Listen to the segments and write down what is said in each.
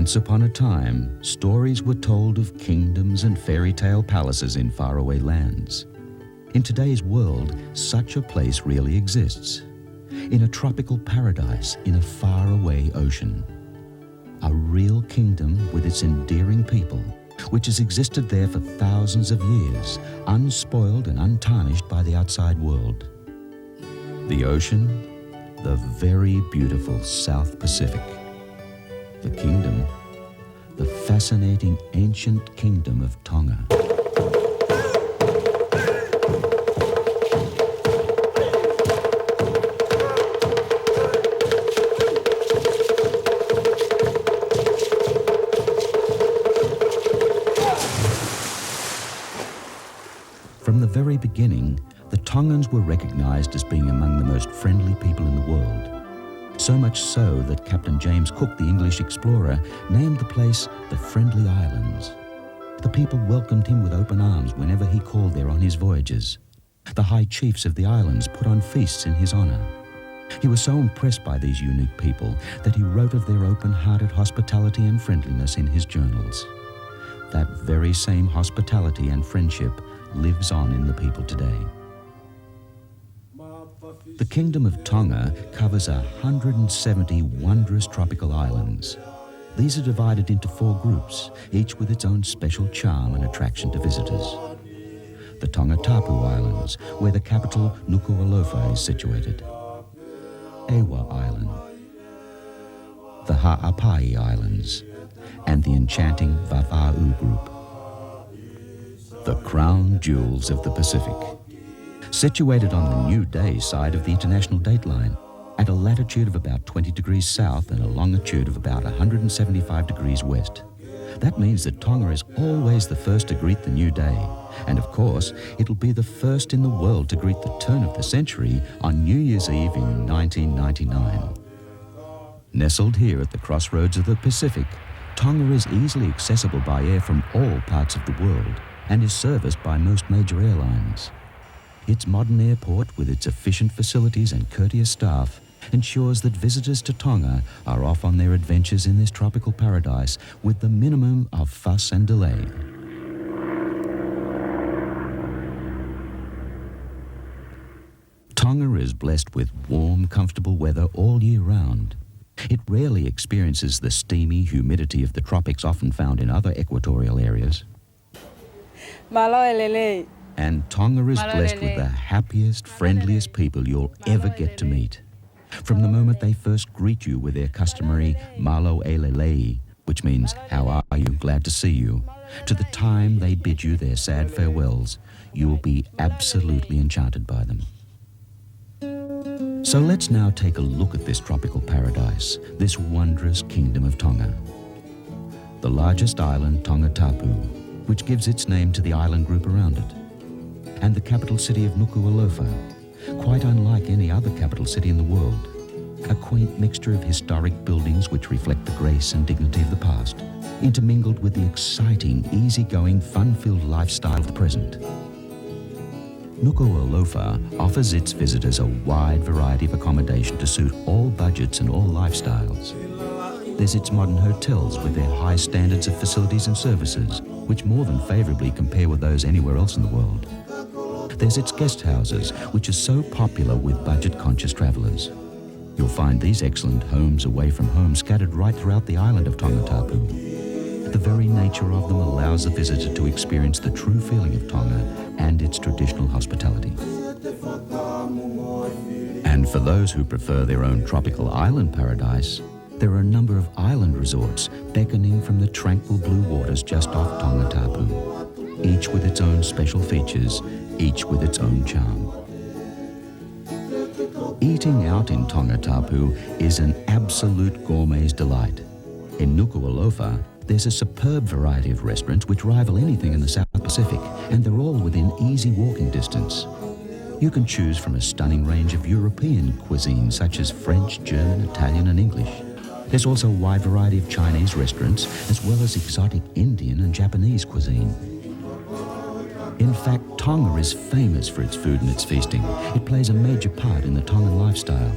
Once upon a time, stories were told of kingdoms and fairy tale palaces in faraway lands. In today's world, such a place really exists. In a tropical paradise in a faraway ocean. A real kingdom with its endearing people, which has existed there for thousands of years, unspoiled and untarnished by the outside world. The ocean, the very beautiful South Pacific. The kingdom, the fascinating ancient kingdom of Tonga. From the very beginning, the Tongans were recognized as being among the most friendly people in the world. So much so that Captain James Cook, the English explorer, named the place the Friendly Islands. The people welcomed him with open arms whenever he called there on his voyages. The high chiefs of the islands put on feasts in his honor. He was so impressed by these unique people that he wrote of their open-hearted hospitality and friendliness in his journals. That very same hospitality and friendship lives on in the people today. The Kingdom of Tonga covers 170 wondrous tropical islands. These are divided into 4 groups, each with its own special charm and attraction to visitors. The Tongatapu Islands, where the capital Nuku'alofa is situated. Ewa Island. The Ha'apai Islands, and the enchanting Vava'u Group. The crown jewels of the Pacific. Situated on the New Day side of the international dateline, at a latitude of about 20 degrees south and a longitude of about 175 degrees west. That means that Tonga is always the first to greet the new day. And of course, it'll be the first in the world to greet the turn of the century on New Year's Eve in 1999. Nestled here at the crossroads of the Pacific, Tonga is easily accessible by air from all parts of the world and is serviced by most major airlines. Its modern airport, with its efficient facilities and courteous staff, ensures that visitors to Tonga are off on their adventures in this tropical paradise with the minimum of fuss and delay. Tonga is blessed with warm, comfortable weather all year round. It rarely experiences the steamy humidity of the tropics often found in other equatorial areas. And Tonga is blessed with the happiest, friendliest people you'll ever get to meet. From the moment they first greet you with their customary malo elelei, which means, how are you, glad to see you, to the time they bid you their sad farewells, you'll be absolutely enchanted by them. So let's now take a look at this tropical paradise, this wondrous kingdom of Tonga. The largest island, Tongatapu, which gives its name to the island group around it, and the capital city of Nuku'alofa, quite unlike any other capital city in the world, a quaint mixture of historic buildings which reflect the grace and dignity of the past, intermingled with the exciting, easygoing, fun-filled lifestyle of the present. Nuku'alofa offers its visitors a wide variety of accommodation to suit all budgets and all lifestyles. There's its modern hotels with their high standards of facilities and services, which more than favorably compare with those anywhere else in the world. There's its guest houses, which are so popular with budget-conscious travelers. You'll find these excellent homes away from home scattered right throughout the island of Tongatapu. The very nature of them allows the visitor to experience the true feeling of Tonga and its traditional hospitality. And for those who prefer their own tropical island paradise, there are a number of island resorts beckoning from the tranquil blue waters just off Tongatapu, each with its own special features, each with its own charm. Eating out in Tongatapu is an absolute gourmet's delight. In Nuku'alofa, there's a superb variety of restaurants which rival anything in the South Pacific, and they're all within easy walking distance. You can choose from a stunning range of European cuisine such as French, German, Italian and English. There's also a wide variety of Chinese restaurants as well as exotic Indian and Japanese cuisine. In fact, Tonga is famous for its food and its feasting. It plays a major part in the Tongan lifestyle.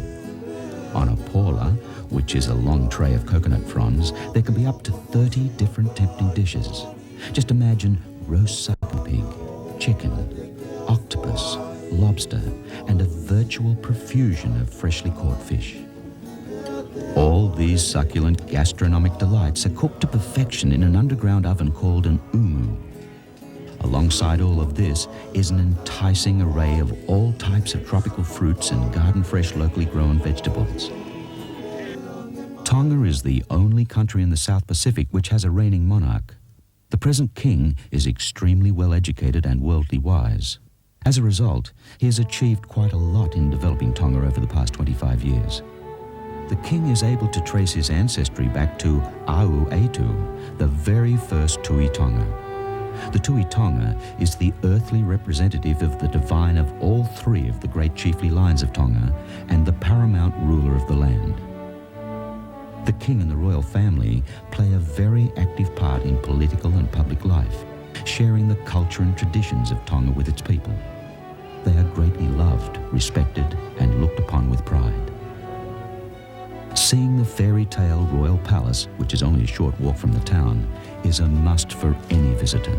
On a paula, which is a long tray of coconut fronds, there can be up to 30 different tempting dishes. Just imagine roast sucker pig, chicken, octopus, lobster, and a virtual profusion of freshly caught fish. All these succulent gastronomic delights are cooked to perfection in an underground oven called an umu. Alongside all of this is an enticing array of all types of tropical fruits and garden-fresh locally grown vegetables. Tonga is the only country in the South Pacific which has a reigning monarch. The present king is extremely well educated and worldly wise. As a result, he has achieved quite a lot in developing Tonga over the past 25 years. The king is able to trace his ancestry back to Auetu, the very first Tui Tonga. The Tui Tonga is the earthly representative of the divine of all three of the great chiefly lines of Tonga and the paramount ruler of the land. The king and the royal family play a very active part in political and public life, sharing the culture and traditions of Tonga with its people. They are greatly loved, respected, and looked upon with pride. Seeing the fairy tale royal palace, which is only a short walk from the town, is a must for any visitor.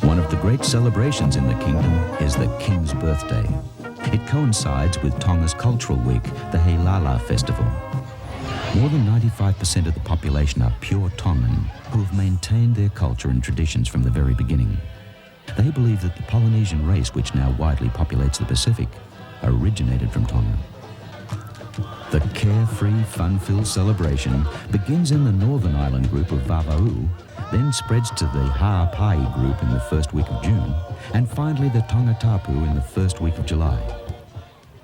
One of the great celebrations in the kingdom is the King's birthday. It coincides with Tonga's cultural week, the Heilala Festival. More than 95% of the population are pure Tongan who have maintained their culture and traditions from the very beginning. They believe that the Polynesian race, which now widely populates the Pacific, originated from Tonga. The carefree, fun-filled celebration begins in the northern island group of Vava'u, then spreads to the Ha'apai group in the first week of June, and finally the Tongatapu in the first week of July.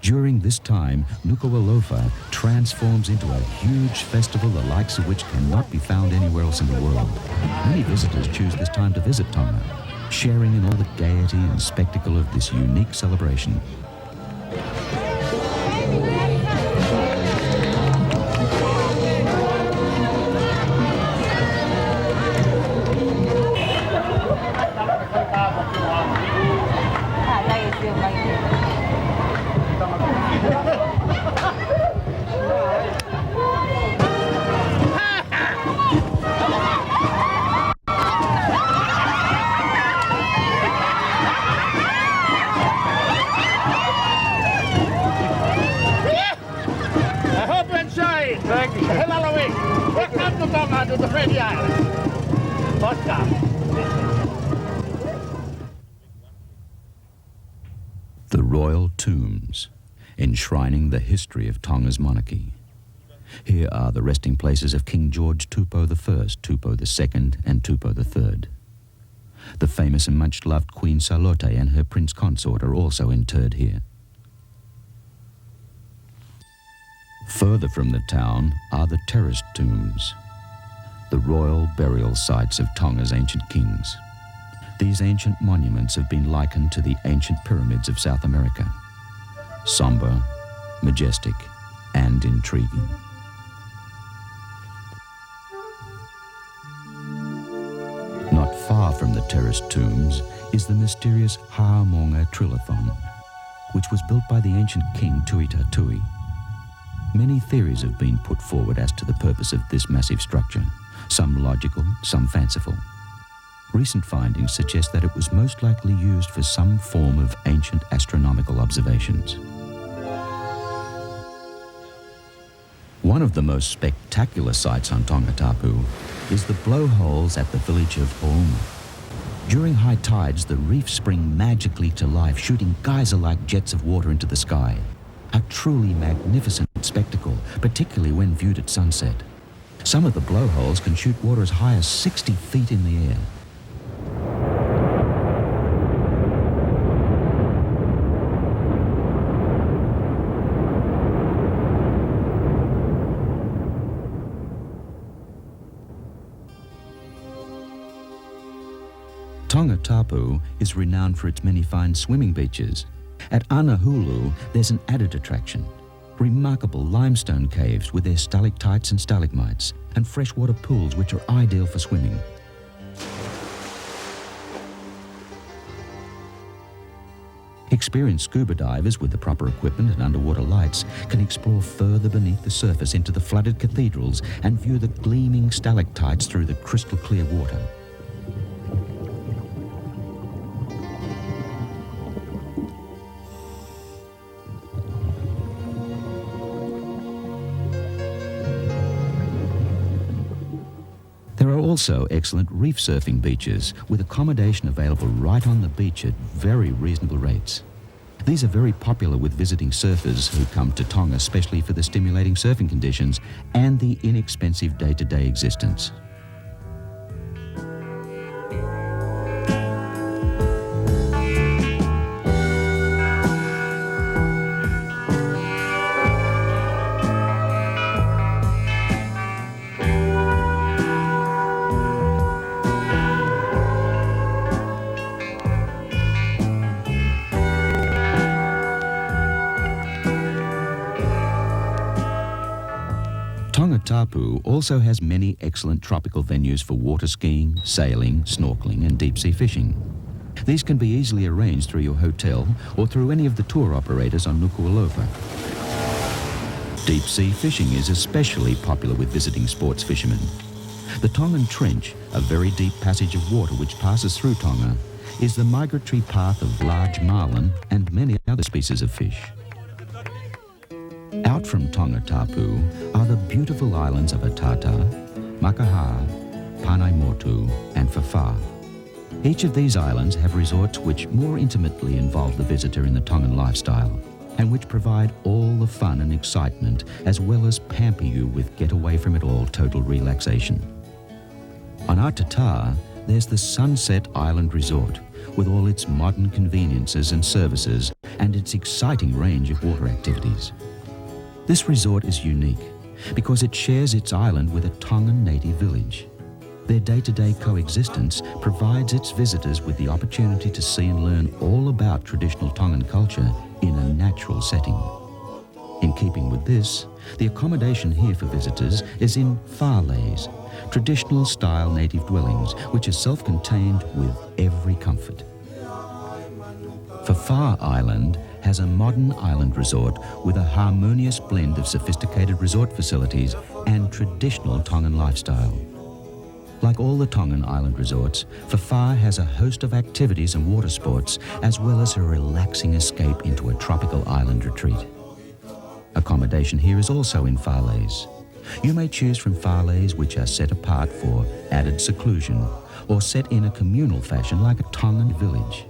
During this time, Nuku'alofa transforms into a huge festival the likes of which cannot be found anywhere else in the world. Many visitors choose this time to visit Tonga, sharing in all the gaiety and spectacle of this unique celebration. Welcome to Tonga, to the Friendly Islands. The Royal Tombs, enshrining the history of Tonga's monarchy. Here are the resting places of King George Tupou I, Tupou II, and Tupou III. The famous and much-loved Queen Salote and her prince consort are also interred here. Further from the town are the terraced tombs, the royal burial sites of Tonga's ancient kings. These ancient monuments have been likened to the ancient pyramids of South America, somber, majestic, and intriguing. Not far from the terraced tombs is the mysterious Ha'amonga Trilathon, which was built by the ancient king Tuita Tui. Many theories have been put forward as to the purpose of this massive structure, some logical, some fanciful. Recent findings suggest that it was most likely used for some form of ancient astronomical observations. One of the most spectacular sights on Tongatapu is the blowholes at the village of Houma. During high tides, the reefs spring magically to life, shooting geyser-like jets of water into the sky. A truly magnificent spectacle, particularly when viewed at sunset. Some of the blowholes can shoot water as high as 60 feet in the air. Tongatapu is renowned for its many fine swimming beaches. At Anahulu, there's an added attraction. Remarkable limestone caves with their stalactites and stalagmites, and freshwater pools which are ideal for swimming. Experienced scuba divers with the proper equipment and underwater lights can explore further beneath the surface into the flooded cathedrals and view the gleaming stalactites through the crystal clear water. There are also excellent reef surfing beaches with accommodation available right on the beach at very reasonable rates. These are very popular with visiting surfers who come to Tonga especially for the stimulating surfing conditions and the inexpensive day-to-day existence. Tonga Tapu also has many excellent tropical venues for water skiing, sailing, snorkeling and deep-sea fishing. These can be easily arranged through your hotel or through any of the tour operators on Nuku'alofa. Deep-sea fishing is especially popular with visiting sports fishermen. The Tongan Trench, a very deep passage of water which passes through Tonga, is the migratory path of large marlin and many other species of fish. Out from Tonga Tapu are the beautiful islands of Atata, Makaha, Panaimotu and Whawha. Each of these islands have resorts which more intimately involve the visitor in the Tongan lifestyle and which provide all the fun and excitement as well as pamper you with get-away-from-it-all total relaxation. On Atata, there's the Sunset Island Resort with all its modern conveniences and services and its exciting range of water activities. This resort is unique because it shares its island with a Tongan native village. Their day-to-day coexistence provides its visitors with the opportunity to see and learn all about traditional Tongan culture in a natural setting. In keeping with this, the accommodation here for visitors is in whāleis, traditional style native dwellings which are self-contained with every comfort. Whawha Island has a modern island resort with a harmonious blend of sophisticated resort facilities and traditional Tongan lifestyle. Like all the Tongan island resorts, Whawha has a host of activities and water sports as well as a relaxing escape into a tropical island retreat. Accommodation here is also in whāleis. You may choose from whāleis which are set apart for added seclusion or set in a communal fashion like a Tongan village.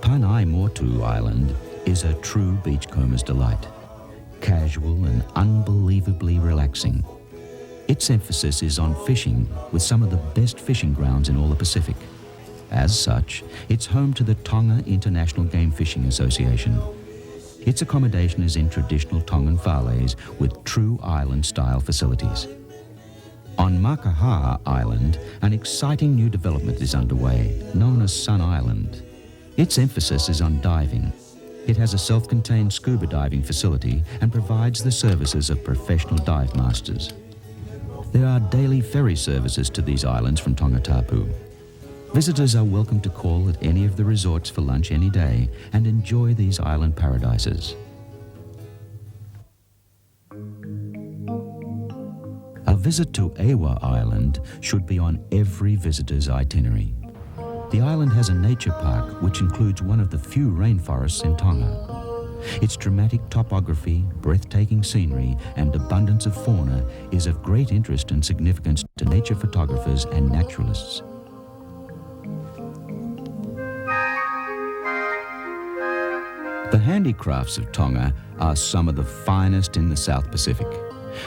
Panaimotu Island is a true beachcomber's delight, casual and unbelievably relaxing. Its emphasis is on fishing with some of the best fishing grounds in all the Pacific. As such, it's home to the Tonga International Game Fishing Association. Its accommodation is in traditional Tongan whāleis with true island-style facilities. On Makaha Island, an exciting new development is underway, known as Sun Island. Its emphasis is on diving. It has a self-contained scuba diving facility and provides the services of professional dive masters. There are daily ferry services to these islands from Tonga Tapu. Visitors are welcome to call at any of the resorts for lunch any day and enjoy these island paradises. A visit to Ewa Island should be on every visitor's itinerary. The island has a nature park which includes one of the few rainforests in Tonga. Its dramatic topography, breathtaking scenery and abundance of fauna is of great interest and significance to nature photographers and naturalists. The handicrafts of Tonga are some of the finest in the South Pacific.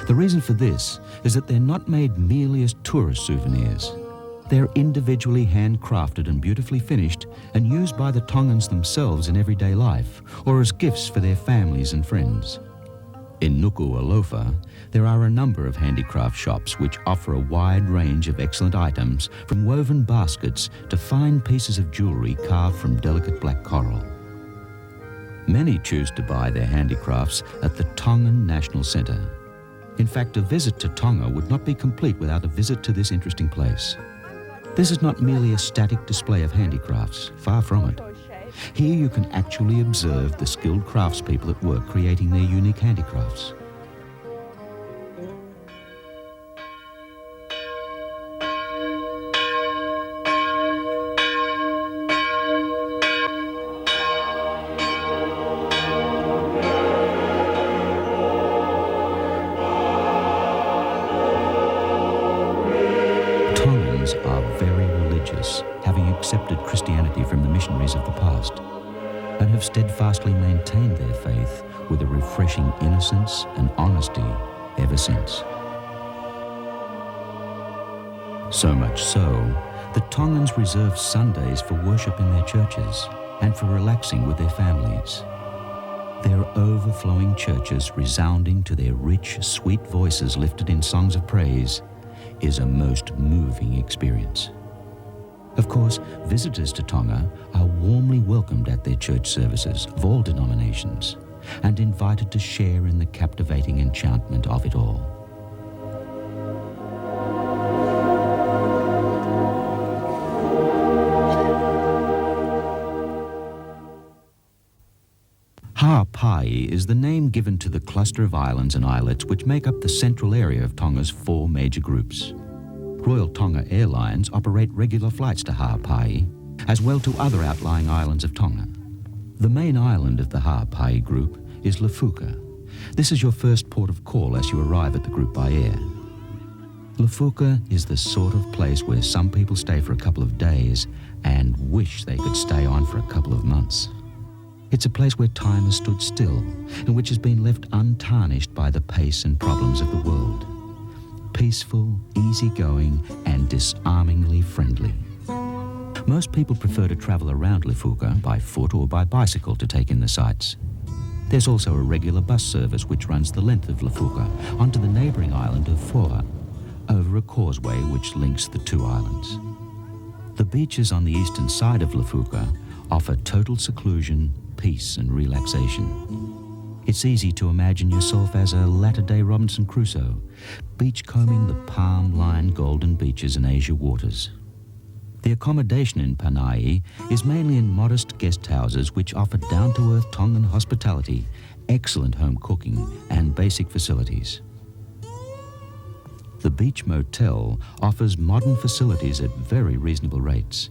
The reason for this is that they're not made merely as tourist souvenirs. They're individually handcrafted and beautifully finished and used by the Tongans themselves in everyday life or as gifts for their families and friends. In Nuku'alofa, there are a number of handicraft shops which offer a wide range of excellent items from woven baskets to fine pieces of jewelry carved from delicate black coral. Many choose to buy their handicrafts at the Tongan National Centre. In fact, a visit to Tonga would not be complete without a visit to this interesting place. This is not merely a static display of handicrafts, far from it. Here you can actually observe the skilled craftspeople at work creating their unique handicrafts. Tongans are very religious, having accepted Christianity from the missionaries of the past, and have steadfastly maintained their faith with a refreshing innocence and honesty ever since. So much so that Tongans reserve Sundays for worship in their churches and for relaxing with their families. Their overflowing churches resounding to their rich, sweet voices lifted in songs of praise is a most moving experience. Of course, visitors to Tonga are warmly welcomed at their church services of all denominations and invited to share in the captivating enchantment of it all. Ha'apai is the name given to the cluster of islands and islets which make up the central area of Tonga's 4 major groups. Royal Tonga Airlines operate regular flights to Ha'apai, as well to other outlying islands of Tonga. The main island of the Ha'apai group is Lefuka. This is your first port of call as you arrive at the group by air. Lefuka is the sort of place where some people stay for a couple of days and wish they could stay on for a couple of months. It's a place where time has stood still and which has been left untarnished by the pace and problems of the world. Peaceful, easygoing, and disarmingly friendly. Most people prefer to travel around Lefuka by foot or by bicycle to take in the sights. There's also a regular bus service which runs the length of Lefuka onto the neighbouring island of Foa, over a causeway which links the 2 islands. The beaches on the eastern side of Lefuka offer total seclusion, peace and relaxation. It's easy to imagine yourself as a latter-day Robinson Crusoe, beachcombing the palm-lined golden beaches and azure waters. The accommodation in Panai is mainly in modest guest houses which offer down-to-earth Tongan hospitality, excellent home cooking and basic facilities. The Beach Motel offers modern facilities at very reasonable rates.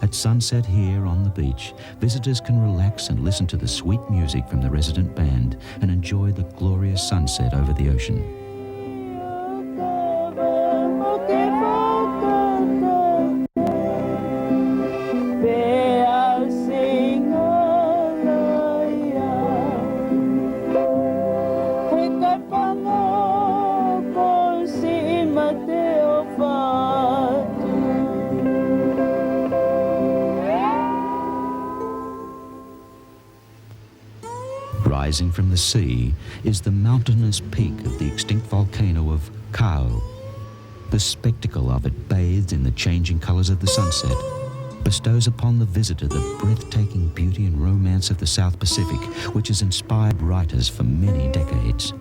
At sunset here on the beach, visitors can relax and listen to the sweet music from the resident band and enjoy the glorious sunset over the ocean. Rising from the sea is the mountainous peak of the extinct volcano of Kau. The spectacle of it, bathed in the changing colours of the sunset, bestows upon the visitor the breathtaking beauty and romance of the South Pacific, which has inspired writers for many decades.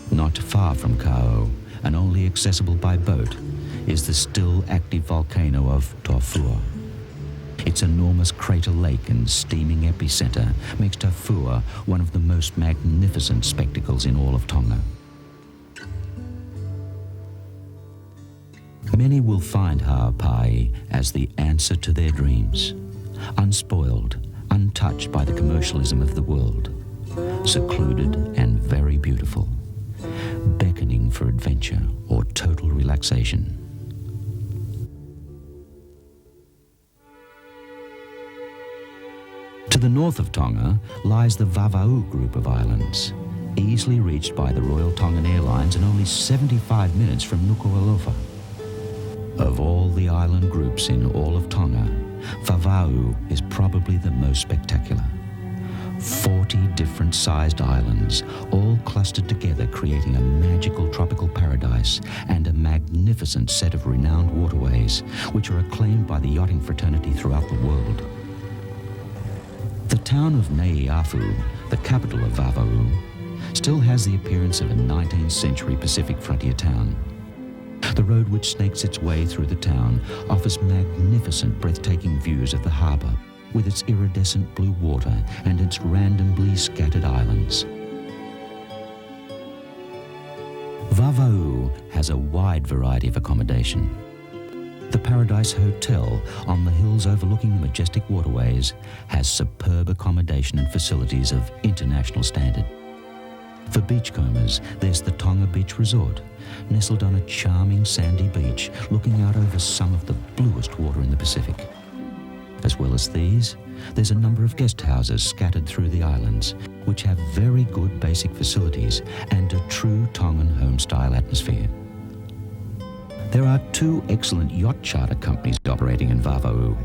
Not far from Kau, and only accessible by boat, is the still active volcano of Tofua. Its enormous crater lake and steaming epicenter makes Tofua one of the most magnificent spectacles in all of Tonga. Many will find Ha'apai as the answer to their dreams, unspoiled, untouched by the commercialism of the world, secluded and very beautiful, beckoning for adventure or total relaxation. To the north of Tonga lies the Vava'u group of islands, easily reached by the Royal Tongan Airlines and only 75 minutes from Nuku'alofa. Of all the island groups in all of Tonga, Vava'u is probably the most spectacular. 40 different sized islands, all clustered together creating a magical tropical paradise and a magnificent set of renowned waterways, which are acclaimed by the yachting fraternity throughout the world. The town of Neiafu, the capital of Vava'u, still has the appearance of a 19th century Pacific frontier town. The road which snakes its way through the town offers magnificent, breathtaking views of the harbour, with its iridescent blue water and its randomly scattered islands. Vava'u has a wide variety of accommodation. The Paradise Hotel, on the hills overlooking the majestic waterways, has superb accommodation and facilities of international standard. For beachcombers, there's the Tonga Beach Resort, nestled on a charming sandy beach looking out over some of the bluest water in the Pacific. As well as these, there's a number of guest houses scattered through the islands, which have very good basic facilities and a true Tongan home-style atmosphere. There are 2 excellent yacht charter companies operating in Vava'u,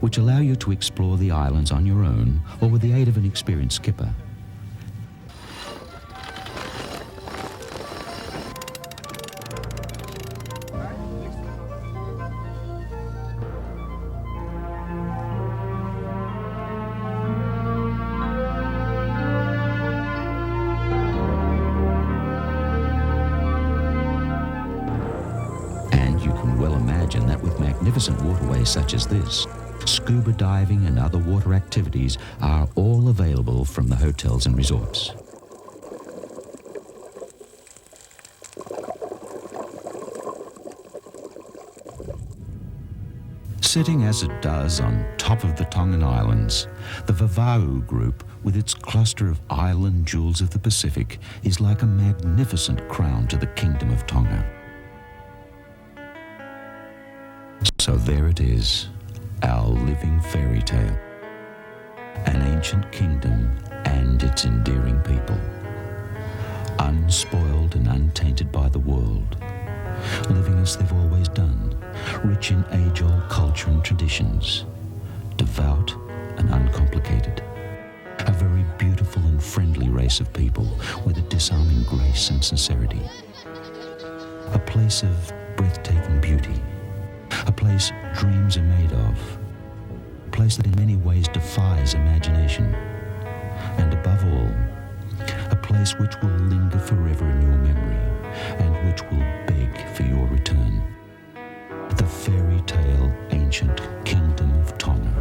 which allow you to explore the islands on your own or with the aid of an experienced skipper. That with magnificent waterways such as this, scuba diving and other water activities are all available from the hotels and resorts. Sitting as it does on top of the Tongan Islands, the Vava'u Group, with its cluster of island jewels of the Pacific, is like a magnificent crown to the Kingdom of Tonga. So there it is, our living fairy tale, an ancient kingdom and its endearing people, unspoiled and untainted by the world, living as they've always done, rich in age-old culture and traditions, devout and uncomplicated, a very beautiful and friendly race of people with a disarming grace and sincerity, a place of breathtaking beauty, a place dreams are made of, a place that in many ways defies imagination, and above all, a place which will linger forever in your memory and which will beg for your return. The fairy tale ancient Kingdom of Tonga.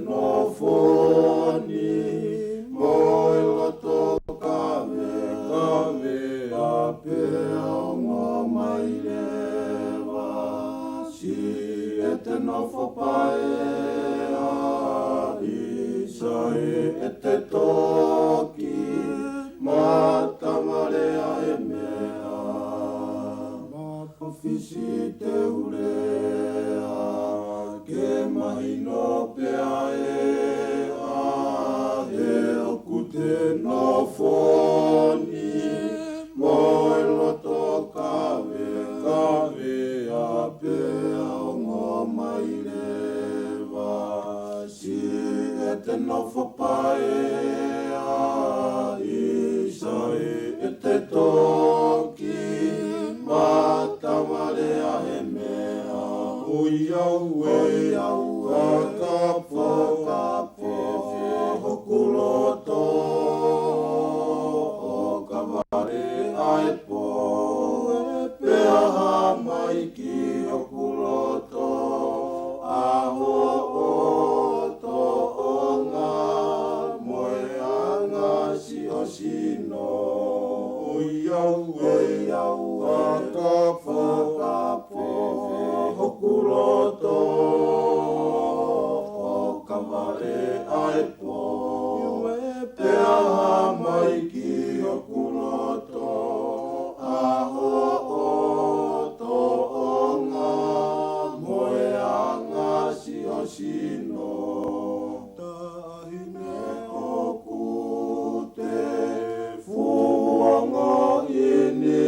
No foni moilo toka me ape o maileva si ete no fopae a isai ete toki matamare a emea mapofisi te urea ke mahino pea e a he okute no foni moilo toka kave a pea o ngō maireva si ete no fopae a isai ete toki matamare a he mea Uyau wakapo hokuloto kavare aipo pea hamaiki hokuloto aho to onga moeanga si osino Uyau wakapo Hokuloto kavare aipo pea hamaiki hokuloto aho to onga moeanga si osino tahine okute fuanga ini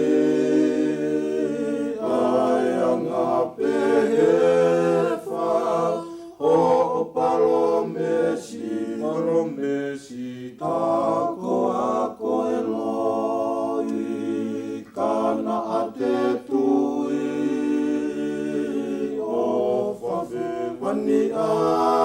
Palomesi tako ako eloi kana ate tui o fave ani a